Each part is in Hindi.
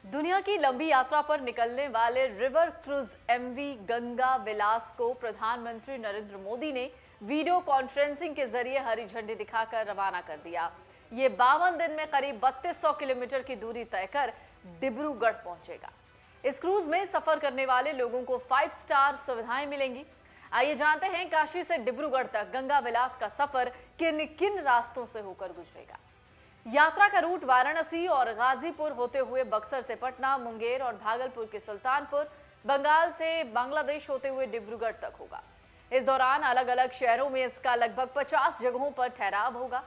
दुनिया की लंबी यात्रा पर निकलने वाले रिवर क्रूज एमवी गंगा विलास को प्रधानमंत्री नरेंद्र मोदी ने वीडियो कॉन्फ्रेंसिंग के जरिए हरी झंडी दिखाकर रवाना कर दिया। ये 52 दिन में करीब 3200 किलोमीटर की दूरी तय कर डिब्रूगढ़ पहुंचेगा। इस क्रूज में सफर करने वाले लोगों को 5 स्टार सुविधाएं मिलेंगी। आइए जानते हैं काशी से डिब्रूगढ़ तक गंगा विलास का सफर किन किन रास्तों से होकर गुजरेगा। यात्रा का रूट वाराणसी और गाजीपुर होते हुए बक्सर से पटना, मुंगेर और भागलपुर के सुल्तानपुर, बंगाल से बांग्लादेश होते हुए डिब्रूगढ़ तक होगा। इस दौरान अलग अलग शहरों में इसका लगभग 50 जगहों पर ठहराव होगा।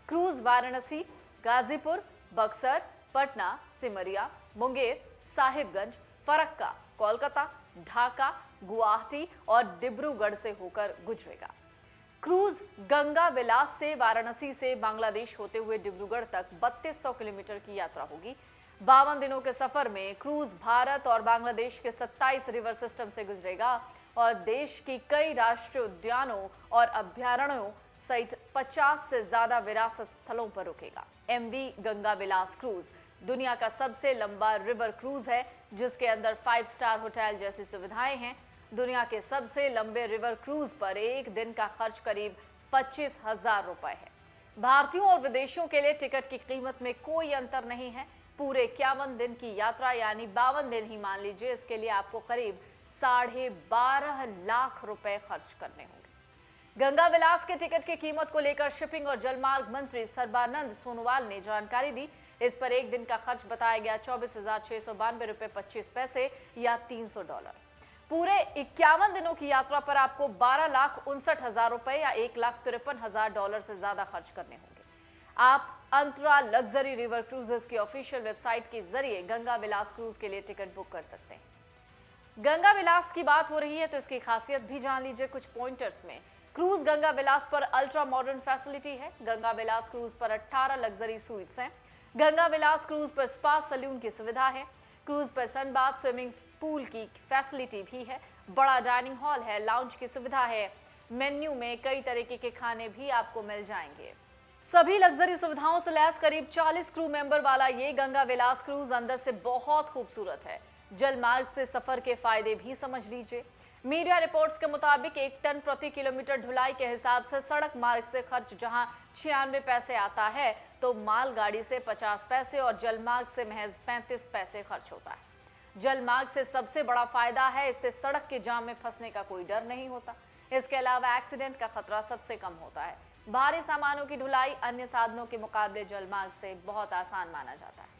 क्रूज वाराणसी, गाजीपुर, बक्सर, पटना, सिमरिया, मुंगेर, साहिबगंज, फरक्का, कोलकाता, ढाका, गुवाहाटी और डिब्रूगढ़ से होकर गुजरेगा। क्रूज गंगा विलास से वाराणसी से बांग्लादेश होते हुए डिब्रूगढ़ तक 3200 किलोमीटर की यात्रा होगी। 52 दिनों के सफर में क्रूज भारत और बांग्लादेश के 27 रिवर सिस्टम से गुजरेगा और देश की कई राष्ट्रीय उद्यानों और अभ्यारण्यों सहित 50 से ज्यादा विरासत स्थलों पर रुकेगा। एमवी गंगा विलास क्रूज दुनिया का सबसे लंबा रिवर क्रूज है, जिसके अंदर 5 स्टार होटल जैसी सुविधाएं हैं। दुनिया के सबसे लंबे रिवर क्रूज पर एक दिन का खर्च करीब 25,000 रुपए है। भारतीयों और विदेशियों के लिए टिकट की कीमत में कोई अंतर नहीं है। पूरे 51 दिन की यात्रा यानी 52 दिन ही मान लीजिए, इसके लिए आपको करीब 12.5 लाख रुपए खर्च करने होंगे। गंगा विलास के टिकट की कीमत को लेकर शिपिंग और जलमार्ग मंत्री सर्बानंद सोनोवाल ने जानकारी दी। इस पर एक दिन का खर्च बताया गया 24,692 रुपए 25 पैसे या $300। पूरे 51 दिनों की यात्रा पर आपको 12,59,000 रुपए या $1,53,000 से ज्यादा खर्च करने होंगे। आप अंतरा लग्जरी रिवर क्रूजेस की ऑफिशियल वेबसाइट के जरिए गंगा विलास क्रूज के लिए टिकट बुक कर सकते हैं। गंगा विलास की बात हो रही है तो इसकी खासियत भी जान लीजिए कुछ पॉइंटर्स में। क्रूज गंगा विलास पर अल्ट्रा मॉडर्न फैसिलिटी है। गंगा विलास क्रूज पर 18 लग्जरी स्वीट्स हैं। गंगा विलास क्रूज पर स्पा सैलून की सुविधा है। क्रूज पर सनबाथ, स्विमिंग पूल की फैसिलिटी भी है। बड़ा डाइनिंग हॉल है, लाउंज की सुविधा है। मेन्यू में कई तरीके के खाने भी आपको मिल जाएंगे। सभी लग्जरी सुविधाओं से लैस करीब 40 क्रू मेंबर वाला ये गंगा विलास क्रूज अंदर से बहुत खूबसूरत है। जल मार्ग से सफर के फायदे भी समझ लीजिए। मीडिया रिपोर्ट्स के मुताबिक 1 टन प्रति किलोमीटर ढुलाई के हिसाब से सड़क मार्ग से खर्च जहां 96 पैसे आता है, तो मालगाड़ी से 50 पैसे और जलमार्ग से महज 35 पैसे खर्च होता है। जलमार्ग से सबसे बड़ा फायदा है, इससे सड़क के जाम में फंसने का कोई डर नहीं होता। इसके अलावा एक्सीडेंट का खतरा सबसे कम होता है। भारी सामानों की ढुलाई अन्य साधनों के मुकाबले जलमार्ग से बहुत आसान माना जाता है।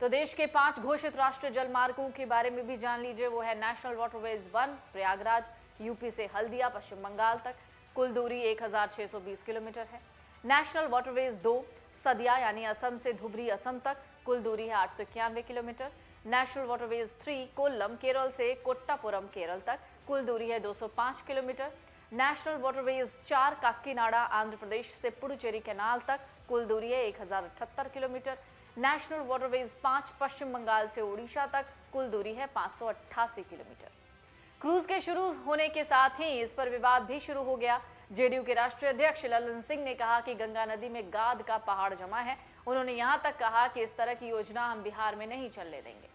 तो देश के 5 घोषित राष्ट्रीय जलमार्गों के बारे में भी जान लीजिए। वो है नेशनल वाटरवेज 1 प्रयागराज, यूपी से हल्दिया पश्चिम बंगाल तक, कुल दूरी 1620 किलोमीटर है। नेशनल वाटरवेज 2 सदिया यानी असम से धुबरी असम तक, कुल दूरी है 891 kilometre. National waterways 3 Kollam Kerala से कोट्टापुरम केरल तक, कुल दूरी है 205 kilometre. National waterways 4 Kakinada Andhra Pradesh से पुडुचेरी कैनाल तक, कुल दूरी है 1078 kilometre. National waterways 5 Paschim Bengal से ओडिशा तक, कुल दूरी है 588 किलोमीटर। क्रूज के शुरू होने के साथ ही इस पर विवाद भी शुरू हो गया। जेडीयू के राष्ट्रीय अध्यक्ष ललन सिंह ने कहा कि गंगा नदी में गाद का पहाड़ जमा है। उन्होंने यहां तक कहा कि इस तरह की योजना हम बिहार में नहीं चलने देंगे।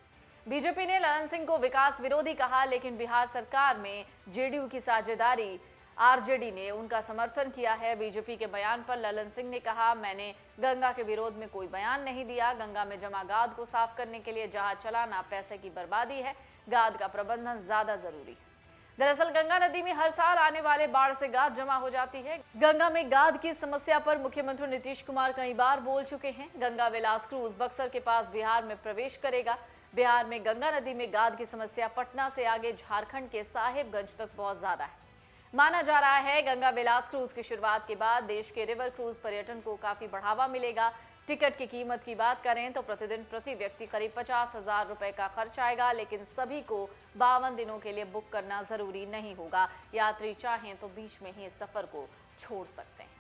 बीजेपी ने ललन सिंह को विकास विरोधी कहा, लेकिन बिहार सरकार में जेडीयू की साझेदारी आरजेडी ने उनका समर्थन किया है। बीजेपी के बयान पर ललन सिंह ने कहा, मैंने गंगा के विरोध में कोई बयान नहीं दिया। गंगा में जमा गाद को साफ करने के लिए जहाज चलाना पैसे की बर्बादी है। गाद का प्रबंधन ज्यादा जरूरी है। दरअसल गंगा नदी में हर साल आने वाले बाढ़ से गाद जमा हो जाती है। गंगा में गाद की समस्या पर मुख्यमंत्री नीतीश कुमार कई बार बोल चुके हैं। गंगा विलास क्रूज बक्सर के पास बिहार में प्रवेश करेगा। बिहार में गंगा नदी में गाद की समस्या पटना से आगे झारखंड के साहिबगंज तक बहुत ज्यादा है। माना जा रहा है गंगा विलास क्रूज की शुरुआत के बाद देश के रिवर क्रूज पर्यटन को काफी बढ़ावा मिलेगा। टिकट की कीमत की बात करें तो प्रतिदिन प्रति व्यक्ति करीब 50,000 रुपए का खर्च आएगा, लेकिन सभी को 52 दिनों के लिए बुक करना जरूरी नहीं होगा। यात्री चाहें तो बीच में ही इस सफर को छोड़ सकते हैं।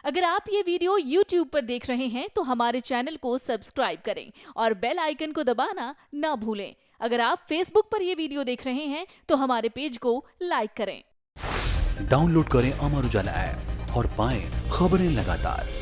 अगर आप ये वीडियो YouTube पर देख रहे हैं तो हमारे चैनल को सब्सक्राइब करें और बेल आइकन को दबाना ना भूलें। अगर आप Facebook पर ये वीडियो देख रहे हैं तो हमारे पेज को लाइक करें। डाउनलोड करें अमर उजाला ऐप और पाएं खबरें लगातार।